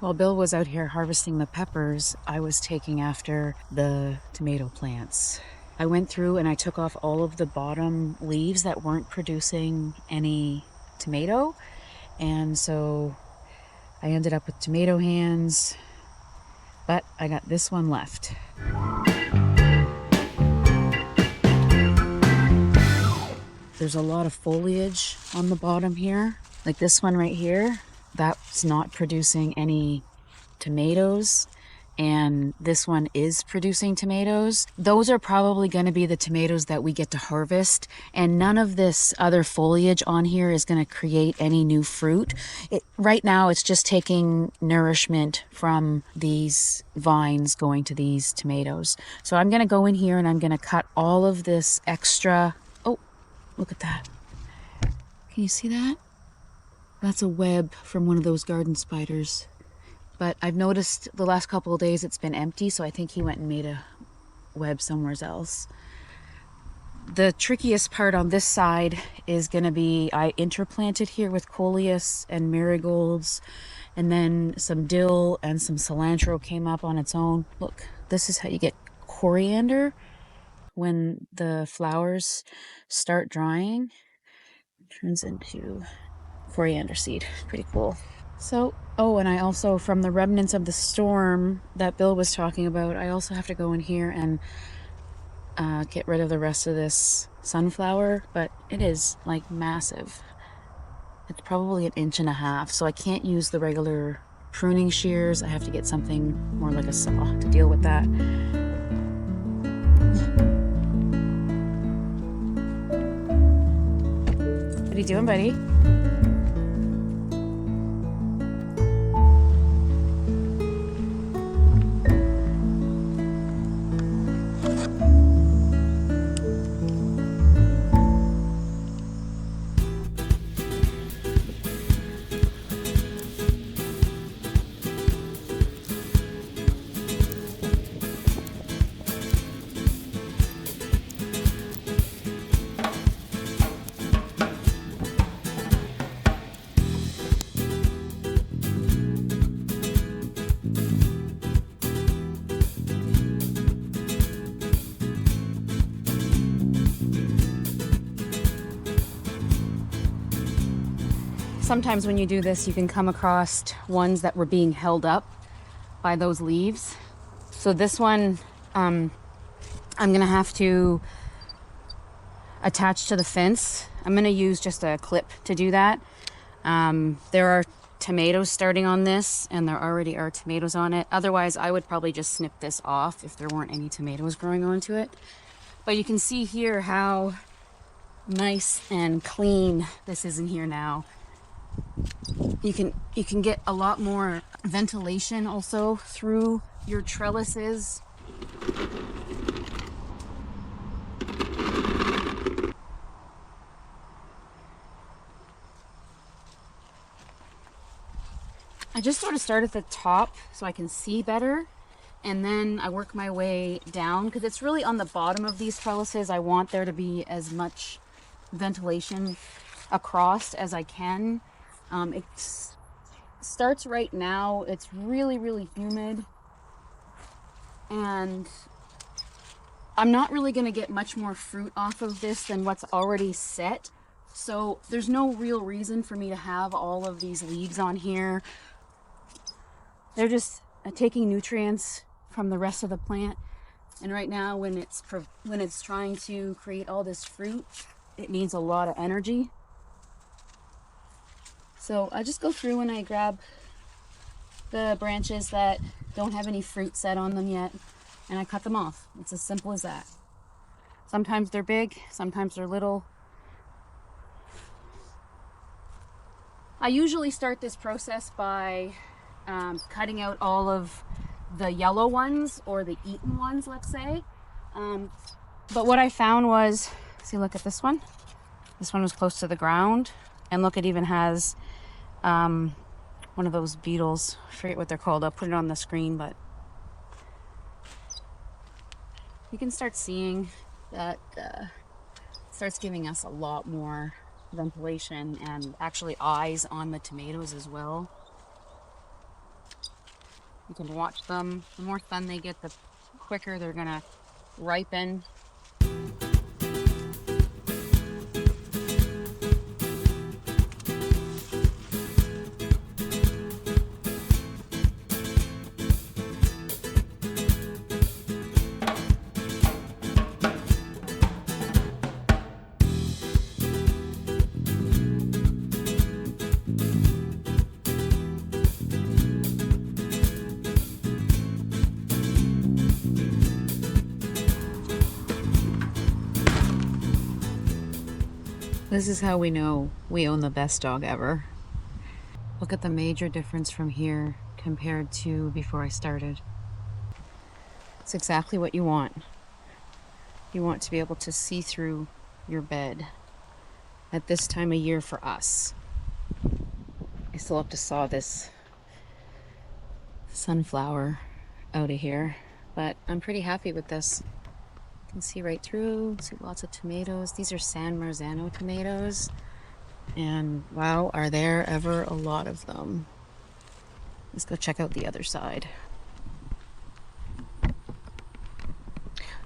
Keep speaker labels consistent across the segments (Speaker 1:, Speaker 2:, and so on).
Speaker 1: While Bill was out here harvesting the peppers, I was taking after the tomato plants. I went through and I took off all of the bottom leaves that weren't producing any tomato. And so I ended up with tomato hands, but I got this one left. There's a lot of foliage on the bottom here, like this one right here. That's not producing any tomatoes, and this one is producing tomatoes. Those are probably going to be the tomatoes that we get to harvest, and none of this other foliage on here is going to create any new fruit. Right now it's just taking nourishment from these vines going to these tomatoes. So I'm going to go in here and I'm going to cut all of this extra. Oh, look at that. Can you see that? That's a web from one of those garden spiders. But I've noticed the last couple of days it's been empty, so I think he went and made a web somewhere else. The trickiest part on this side is going to be, I interplanted here with coleus and marigolds, and then some dill and some cilantro came up on its own. Look, this is how you get coriander when the flowers start drying. It turns into coriander seed. Pretty cool. So, oh, and I also, from the remnants of the storm that Bill was talking about, I also have to go in here and get rid of the rest of this sunflower, but it is like massive. It's probably 1.5 inches, so I can't use the regular pruning shears. I have to get something more like a saw to deal with that. What are you doing, buddy? Sometimes when you do this, you can come across ones that were being held up by those leaves. So this one, I'm gonna have to attach to the fence. I'm gonna use just a clip to do that. There are tomatoes starting on this, and there already are tomatoes on it. Otherwise, I would probably just snip this off if there weren't any tomatoes growing onto it. But you can see here how nice and clean this is in here now. You can get a lot more ventilation also through your trellises. I just sort of start at the top so I can see better, and then I work my way down because it's really on the bottom of these trellises. I want there to be as much ventilation across as I can. It starts right now. It's really, really humid, and I'm not really going to get much more fruit off of this than what's already set. So there's no real reason for me to have all of these leaves on here. They're just taking nutrients from the rest of the plant. And right now, when it's trying to create all this fruit, it needs a lot of energy. So I just go through and I grab the branches that don't have any fruit set on them yet, and I cut them off. It's as simple as that. Sometimes they're big, sometimes they're little. I usually start this process by cutting out all of the yellow ones or the eaten ones, let's say. But what I found was, see, look at this one. This one was close to the ground. And look, it even has one of those beetles. I forget what they're called. I'll put it on the screen, but you can start seeing that starts giving us a lot more ventilation and actually eyes on the tomatoes as well. You can watch them. The more sun they get, the quicker they're gonna ripen. This is how we know we own the best dog ever. Look at the major difference from here compared to before I started. It's exactly what you want. You want to be able to see through your bed at this time of year for us. I still have to saw this sunflower out of here, but I'm pretty happy with this. You can see right through, see lots of tomatoes. These are San Marzano tomatoes. And wow, are there ever a lot of them. Let's go check out the other side.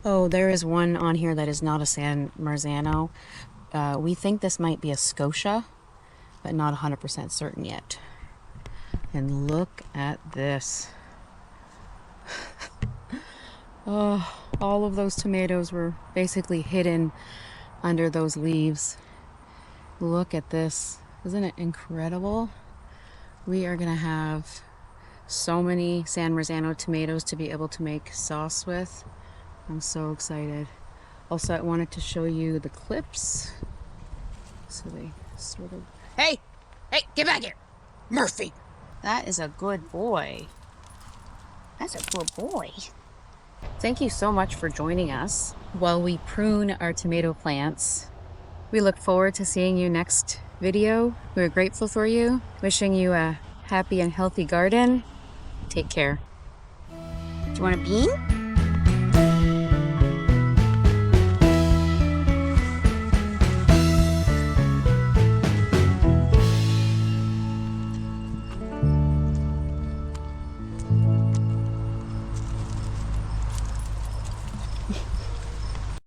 Speaker 1: Oh, there is one on here that is not a San Marzano. We think this might be a Scotia, but not 100% certain yet. And look at this. Oh, all of those tomatoes were basically hidden under those leaves. Look at this. Isn't it incredible? We are gonna have so many San Marzano tomatoes to be able to make sauce with. I'm so excited. Also, I wanted to show you the clips. So they sort of... Hey! Hey, get back here! Murphy! That is a good boy. That's a good boy. Thank you so much for joining us while we prune our tomato plants. We look forward to seeing you next video. We're grateful for you. Wishing you a happy and healthy garden. Take care. Do you want a bean?